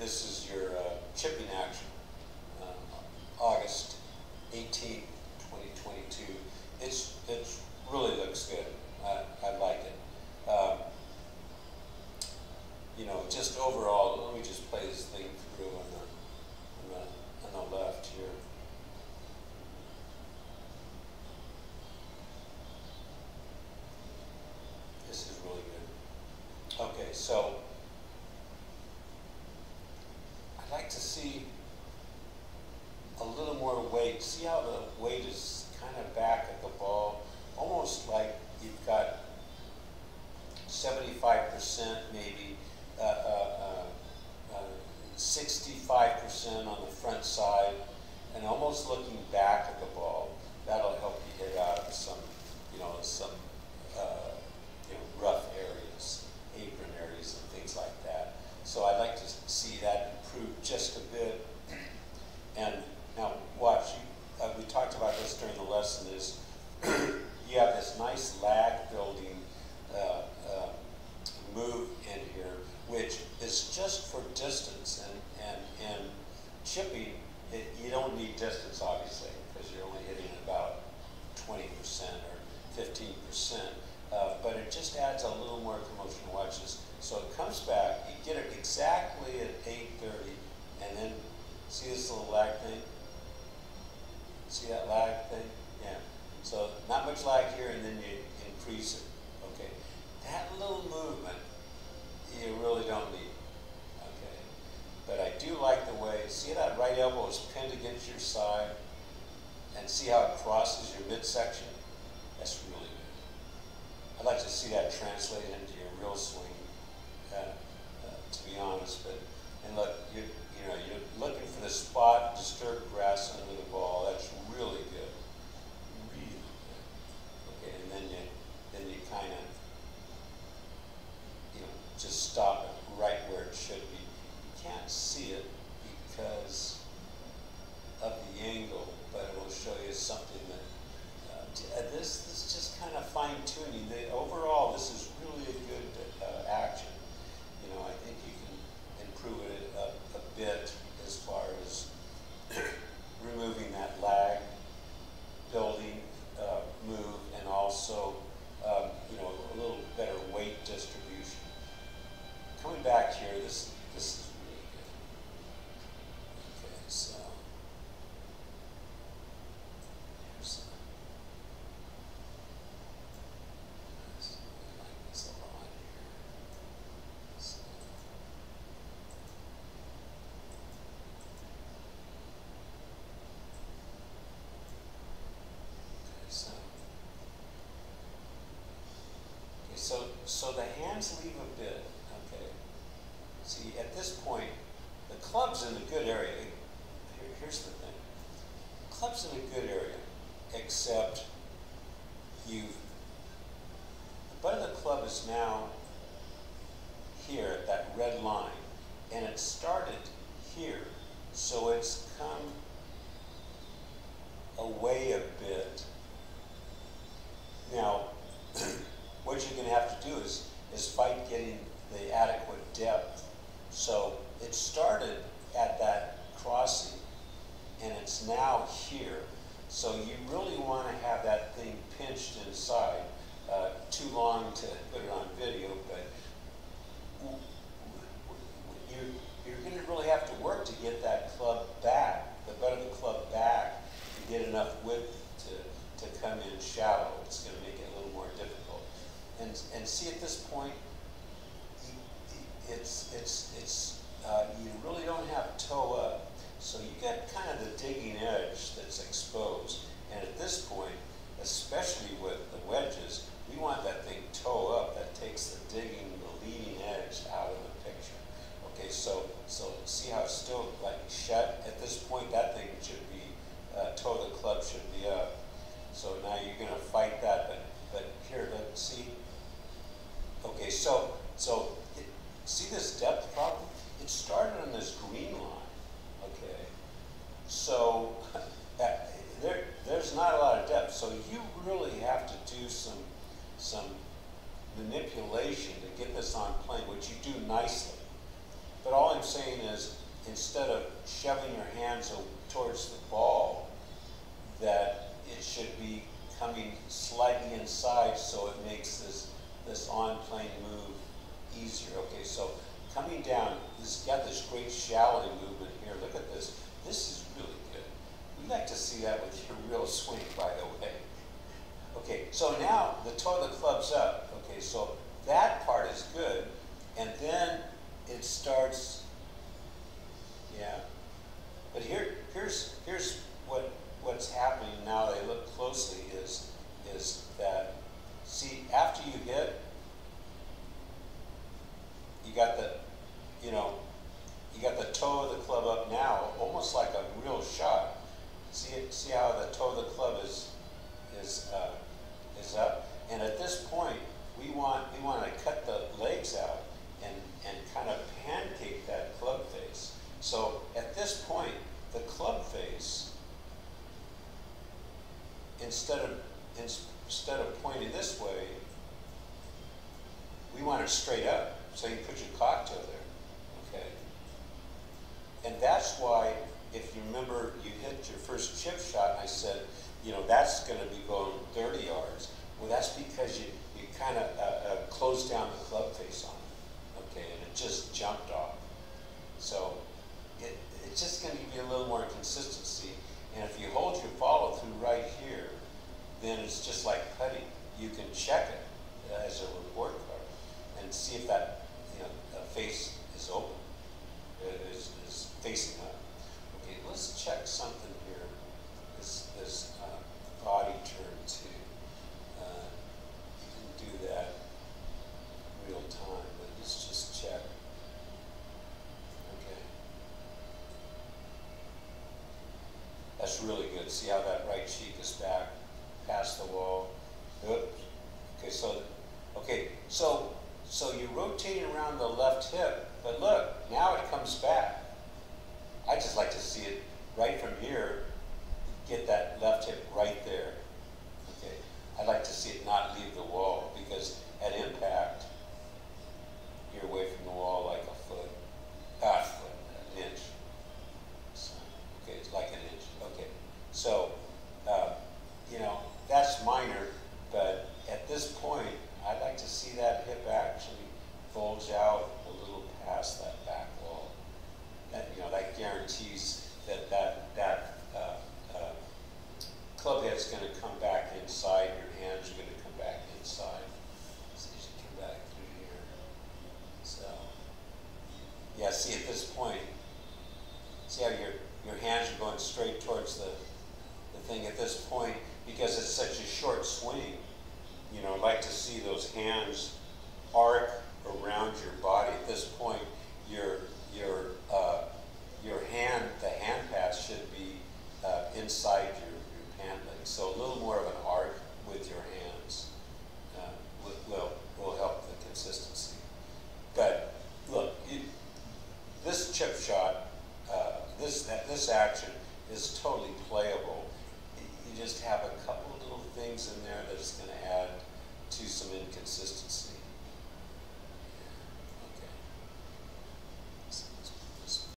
this is your chipping action, August 18th, 2022. It really looks good. I like it. You know, just overall, let me just play this thing through on the left here. This is really good. Okay, so I'd like to see a little more weight. See how the weight is kind of back at the ball, almost like you've got 75% maybe, 65% on the front side, and almost looking back at the ball. That'll help you get out of some rough areas, apron areas, and things like that. So I'd like to see that improve just a bit. And now watch, we talked about this during the lesson, is you have this nice lag building move in here, which is just for distance, and chipping, you don't need distance obviously, because you're only hitting about 20% or 15%, but it just adds a little more commotion. Watch this. So it comes back, you get it exactly at 8:30, and then see this little lag thing? See that lag thing? Yeah. So not much lag here, and then you increase it. Okay. That little movement you really don't need. Okay. But I do like the way, see that right elbow is pinned against your side, and see how it crosses your midsection? That's really good. I'd like to see that translated into your real swing, to be honest. But and look, you're looking for the spot, disturbed grass under the ball. That's really good, really good. Okay, and then you kind of just stop it right where it should be. You can't see it because of the angle, but it will show you something that this is just kind of fine tuning. Overall, this is really a good action. I think you can improve it a bit as far as removing that lag building move, and also a little better weight distribution. Coming back here, this is really good. Okay, so here's I like this a lot here. So, so the hands leave a bit. Okay. See, at this point, the club's in a good area. Here's the thing. The club's in a good area, except the butt of the club is now here at that red line, and it started here, so it's come away a bit. Now, what you're going to have to do is fight getting the adequate depth. So it started at that crossing, and it's now here. So you really want to have that thing pinched inside. Too long to put it on video, but you're going to really have to work to get that club back, the butt of the club back, to get enough width to come in shallow. It's going to make it a little more difficult. And see, at this point, you really don't have toe up, so you get kind of the digging edge that's exposed. And at this point, especially with the wedges, we want that thing toe up. That takes the digging, the leading edge out of the picture. Okay, so see how it's still like shut at this point. That thing should be toe of the club should be up. So now you're going to fight that, but here, let's see. Okay, so see this depth problem? It started on this green line. Okay, so there's not a lot of depth. So you really have to do some manipulation to get this on plane, which you do nicely. But all I'm saying is, instead of shoving your hands towards the ball, that it should be coming slightly inside so it makes this on-plane move easier. Okay, so coming down, it's got this great shallow movement here. Look at this. This is really good. We'd like to see that with your real swing, by the way. Okay, so now the toe of the club's up. Okay, so that part is good. And then it starts, yeah. But here's what's happening now that I look closely is that, see, after you hit, you got the, you got the toe of the club up now, almost like a real shot. See how the toe of the club is up, and at this point we want to cut the legs out and kind of pancake that club face. So at this point, the club face, instead of pointing this way, we want it straight up. So you put your cocktail there, okay? And that's why, if you remember, you hit your first chip shot, and I said, that's going to be going 30 yards. Well, that's because you kind of closed down the club face on it, okay? And it just jumped off. So it's just going to give you a little more consistency. And if you hold your follow through right here, then it's just like putting. You can check it as a report card and see if that face is open, is facing up. Okay, let's check something here. This body turn too. You can do that real time, but let's just check. Okay. That's really good. See how that right cheek is back past the wall? Oops. Okay, so you're rotating around the left hip, but look, now it comes back. I just like to see it right from here, get that left hip right there. Okay, I'd like to see it not leave the wall, because at impact, you're away from the wall like an inch. So, okay, it's like an inch. Okay, so that's minor, but at this point, I'd like to see that hip actually bulge out a little past that back wall. That that guarantees that club head's going to come back inside. Your hands are going to come back inside. So you should come back through here. So yeah, see at this point, see how your hands are going straight towards the thing at this point, because it's such a short swing. I'd like to see those hands arc around your body. At this point, the hand pads should be inside your pant leg. So a little more of an arc with your hands will help the consistency. But look, this chip shot, this action is totally playable. You just have a couple of little things in there that's going to add to some inconsistency.